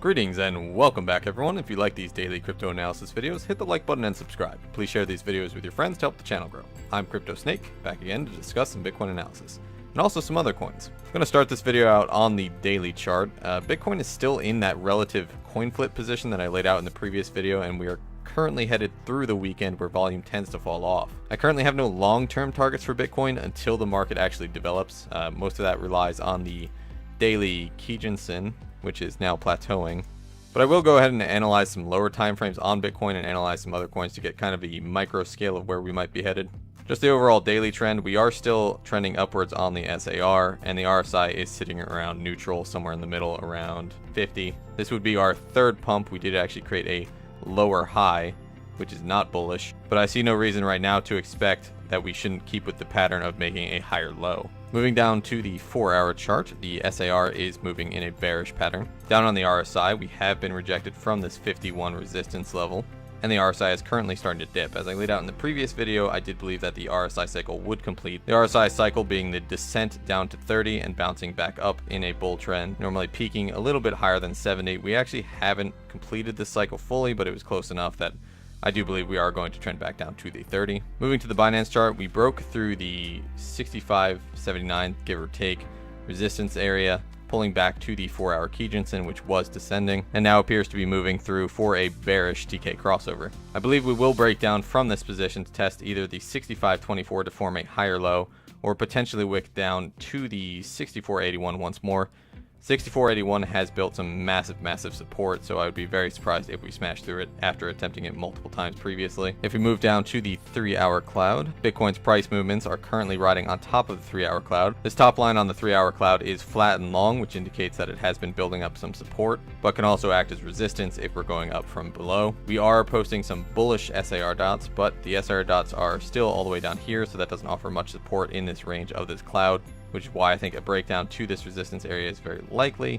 Greetings and welcome back everyone. If you like these daily crypto analysis videos, hit the like button and subscribe. Please share these videos with your friends to help the channel grow. I'm Crypto Snake, back again to discuss some Bitcoin analysis, and also some other coins. I'm going to start this video out on the daily chart. Bitcoin is still in that relative coin flip position that I laid out in the previous video, and we are currently headed through the weekend where volume tends to fall off. I currently have no long-term targets for Bitcoin until the market actually develops. Most of that relies on the daily Kijun, which is now plateauing. But I will go ahead and analyze some lower time frames on Bitcoin and analyze some other coins to get kind of a micro scale of where we might be headed. Just the overall daily trend, we are still trending upwards on the SAR, and the RSI is sitting around neutral, somewhere in the middle, around 50. This would be our third pump. We did actually create a lower high, which is not bullish, but I see no reason right now to expect that we shouldn't keep with the pattern of making a higher low. Moving down to the 4-hour chart, the SAR is moving in a bearish pattern. Down on the RSI, we have been rejected from this 51 resistance level, and the RSI is currently starting to dip. As I laid out in the previous video, I did believe that the RSI cycle would complete. The RSI cycle being the descent down to 30 and bouncing back up in a bull trend, normally peaking a little bit higher than 70. We actually haven't completed this cycle fully, but it was close enough that I do believe we are going to trend back down to the 30. Moving to the Binance chart, we broke through the 65.79, give or take, resistance area, pulling back to the 4-hour Kijun, which was descending, and now appears to be moving through for a bearish TK crossover. I believe we will break down from this position to test either the 65.24 to form a higher low, or potentially wick down to the 64.81 once more. 64.81 has built some massive support, so I would be very surprised if we smash through it after attempting it multiple times previously. If we move down to the 3-hour cloud, Bitcoin's price movements are currently riding on top of the 3-hour cloud. This top line on the 3-hour cloud is flat and long, which indicates that it has been building up some support, but can also act as resistance if we're going up from below. We are posting some bullish SAR dots, but the SAR dots are still all the way down here, so that doesn't offer much support in this range of this cloud, which is why I think a breakdown to this resistance area is very likely,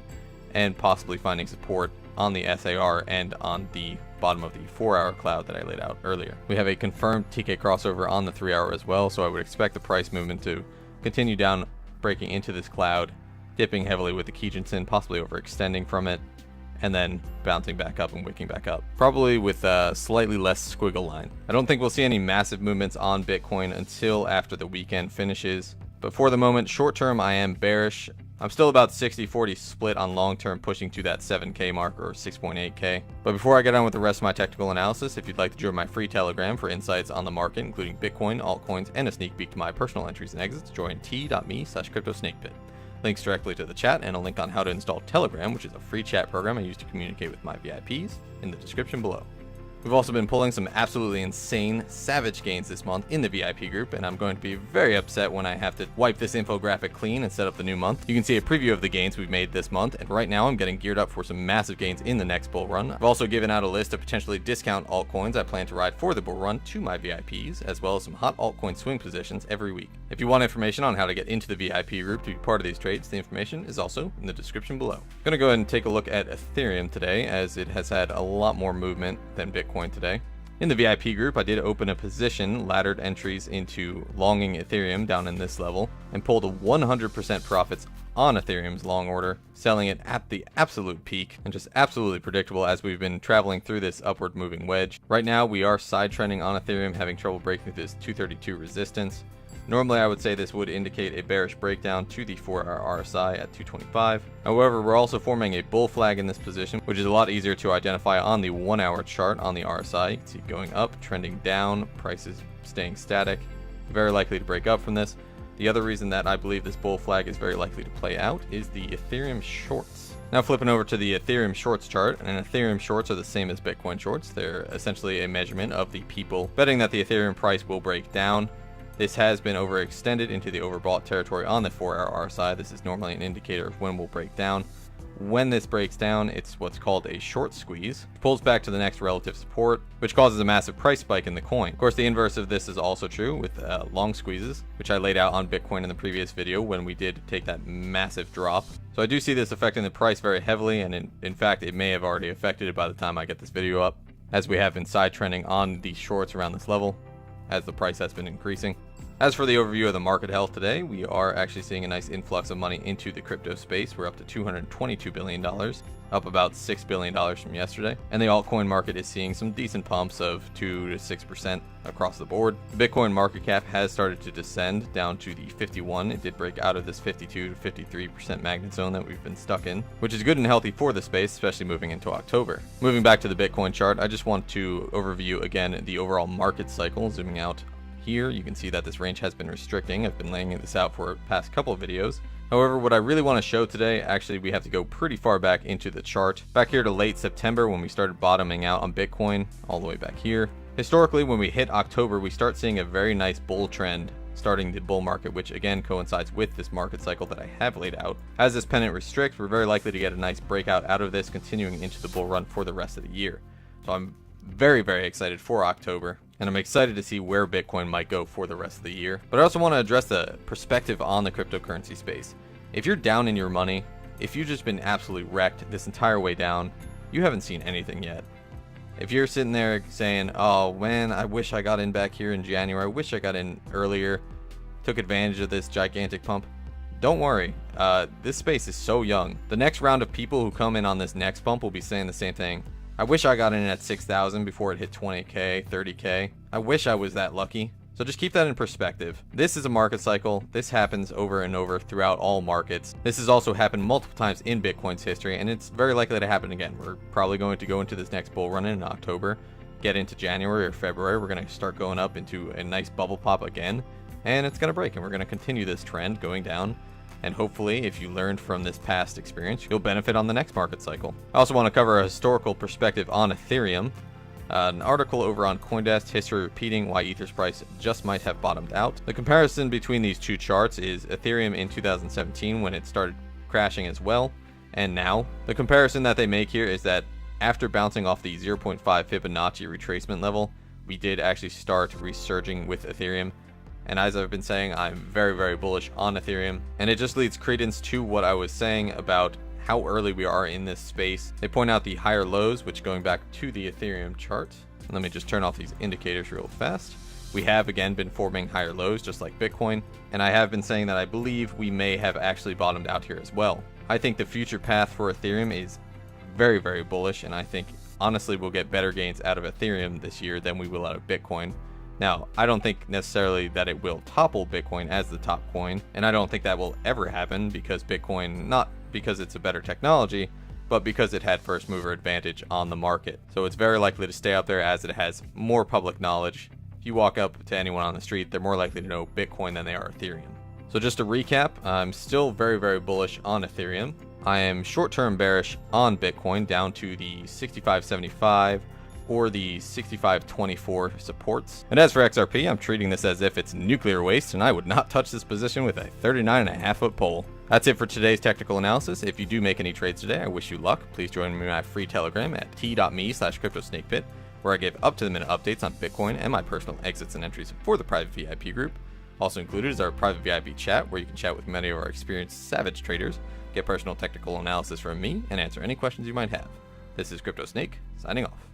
and possibly finding support on the SAR and on the bottom of the 4-hour cloud that I laid out earlier. We have a confirmed TK crossover on the 3-hour as well, so I would expect the price movement to continue down, breaking into this cloud, dipping heavily with the Kijun, possibly overextending from it, and then bouncing back up and wicking back up, probably with a slightly less squiggle line. I don't think we'll see any massive movements on Bitcoin until after the weekend finishes. But for the moment, short term, I am bearish. I'm still about 60-40 split on long term, pushing to that 7K mark or 6.8K. But before I get on with the rest of my technical analysis, if you'd like to join my free Telegram for insights on the market, including Bitcoin, altcoins, and a sneak peek to my personal entries and exits, join t.me/cryptosnakepit. Links directly to the chat and a link on how to install Telegram, which is a free chat program I use to communicate with my VIPs, in the description below. We've also been pulling some absolutely insane, savage gains this month in the VIP group, and I'm going to be very upset when I have to wipe this infographic clean and set up the new month. You can see a preview of the gains we've made this month, and right now I'm getting geared up for some massive gains in the next bull run. I've also given out a list of potentially discount altcoins I plan to ride for the bull run to my VIPs, as well as some hot altcoin swing positions every week. If you want information on how to get into the VIP group to be part of these trades, the information is also in the description below. I'm going to go ahead and take a look at Ethereum today, as it has had a lot more movement than Bitcoin today. In the VIP group, I did open a position, laddered entries into longing Ethereum down in this level, and pulled a 100% profits on Ethereum's long order, selling it at the absolute peak, and just absolutely predictable as we've been traveling through this upward moving wedge. Right now, we are side trending on Ethereum, having trouble breaking through this 232 resistance. Normally, I would say this would indicate a bearish breakdown to the 4-hour RSI at 225. However, we're also forming a bull flag in this position, which is a lot easier to identify on the 1-hour chart on the RSI. You can see going up, trending down, prices staying static, very likely to break up from this. The other reason that I believe this bull flag is very likely to play out is the Ethereum shorts. Now flipping over to the Ethereum shorts chart, and Ethereum shorts are the same as Bitcoin shorts. They're essentially a measurement of the people betting that the Ethereum price will break down. This has been overextended into the overbought territory on the 4-hour RSI. This is normally an indicator of when we'll break down. When this breaks down, it's what's called a short squeeze. It pulls back to the next relative support, which causes a massive price spike in the coin. Of course, the inverse of this is also true with long squeezes, which I laid out on Bitcoin in the previous video when we did take that massive drop. So I do see this affecting the price very heavily, and in fact, it may have already affected it by the time I get this video up, as we have been side trending on the shorts around this level, as the price has been increasing. As for the overview of the market health today, we are actually seeing a nice influx of money into the crypto space. We're up to $222 billion, up about $6 billion from yesterday. And the altcoin market is seeing some decent pumps of 2 to 6% across the board. The Bitcoin market cap has started to descend down to the 51. It did break out of this 52 to 53% magnet zone that we've been stuck in, which is good and healthy for the space, especially moving into October. Moving back to the Bitcoin chart, I just want to overview again the overall market cycle, zooming out. Here, you can see that this range has been restricting. I've been laying this out for the past couple of videos. However, what I really want to show today, actually we have to go pretty far back into the chart. Back here to late September when we started bottoming out on Bitcoin, all the way back here. Historically, when we hit October, we start seeing a very nice bull trend starting the bull market, which again coincides with this market cycle that I have laid out. As this pennant restricts, we're very likely to get a nice breakout out of this, continuing into the bull run for the rest of the year. So I'm very, very excited for October, and I'm excited to see where Bitcoin might go for the rest of the year. But I also want to address the perspective on the cryptocurrency space. If you're down in your money, if you've just been absolutely wrecked this entire way down, you haven't seen anything yet. If you're sitting there saying, oh man, I wish I got in back here in January, I wish I got in earlier, took advantage of this gigantic pump, don't worry, this space is so young. The next round of people who come in on this next pump will be saying the same thing. I wish I got in at 6,000 before it hit 20k, 30k. I wish I was that lucky. So just keep that in perspective. This is a market cycle. This happens over and over throughout all markets. This has also happened multiple times in Bitcoin's history, and it's very likely to happen again. We're probably going to go into this next bull run in October, get into January or February. We're going to start going up into a nice bubble pop again, and it's going to break, and we're going to continue this trend going down. And hopefully, if you learned from this past experience, you'll benefit on the next market cycle. I also want to cover a historical perspective on Ethereum. An article over on CoinDesk, history repeating why Ether's price just might have bottomed out. The comparison between these two charts is Ethereum in 2017 when it started crashing as well, and now. The comparison that they make here is that after bouncing off the 0.5 Fibonacci retracement level, we did actually start resurging with Ethereum. And as I've been saying, I'm very, very bullish on Ethereum. And it just leads credence to what I was saying about how early we are in this space. They point out the higher lows, which going back to the Ethereum chart. Let me just turn off these indicators real fast. We have again been forming higher lows just like Bitcoin. And I have been saying that I believe we may have actually bottomed out here as well. I think the future path for Ethereum is very, very bullish. And I think honestly we'll get better gains out of Ethereum this year than we will out of Bitcoin. Now, I don't think necessarily that it will topple Bitcoin as the top coin, and I don't think that will ever happen because Bitcoin, not because it's a better technology, but because it had first mover advantage on the market. So it's very likely to stay up there as it has more public knowledge. If you walk up to anyone on the street, they're more likely to know Bitcoin than they are Ethereum. So just to recap, I'm still very, very bullish on Ethereum. I am short-term bearish on Bitcoin down to the 65.75 or the 65.24 supports. And as for XRP, I'm treating this as if it's nuclear waste, and I would not touch this position with a 39.5-foot pole. That's it for today's technical analysis. If you do make any trades today, I wish you luck. Please join me in my free Telegram at t.me/cryptosnakepit, where I give up-to-the-minute updates on Bitcoin and my personal exits and entries for the private VIP group. Also included is our private VIP chat, where you can chat with many of our experienced savage traders, get personal technical analysis from me, and answer any questions you might have. This is Crypto Snake, signing off.